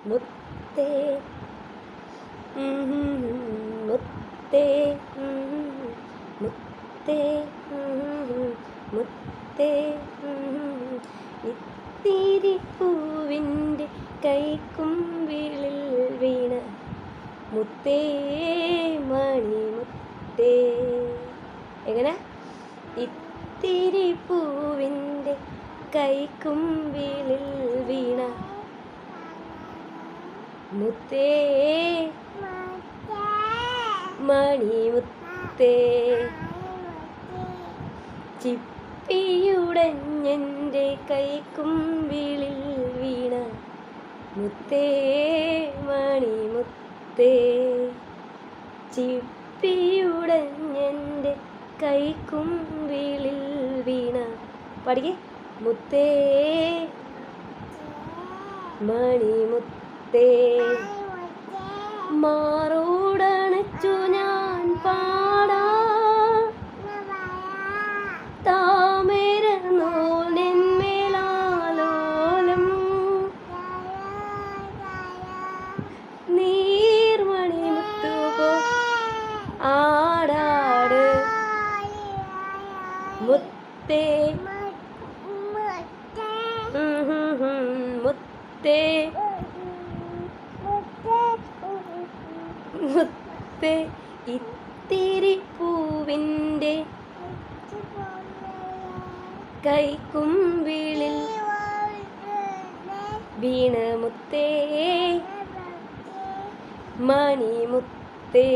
മുത്തേ മുത്തേ മുത്തേ മുത്തേ ഇത്തിരി പൂവിൻ്റെ കൈക്കുമ്പിളിൽ വീണ മുത്തേ മണി മുത്തേ. എങ്ങനെ? ഇത്തിരി പൂവിൻ്റെ കൈക്കുമ്പിളിൽ വീണ മുത്തേ മണി മുത്തേ. ചിപ്പിയുടഞ്ഞെൻ്റെ കൈക്കുമ്പിളിൽ വീണ മുത്തേ മണി മുത്തേ. ചിപ്പിയുടഞ്ഞെൻ്റെ കൈക്കുമ്പിളിൽ വീണ പഠിക്കേ മുത്തേ മണി മുത്തേ. മാറോടണച്ചു ഞാൻ പാടാ താമര നൂലിന്മേലാലോലം നീർമണി മുത്തുപോ ആടാട് മുത്തേ മുത്തേ മുത്തേ. ഇത്തിരി പൂവിൻ്റെ കൈക്കുമ്പിളിൽ വീണ മുത്തേ മണി മുത്തേ.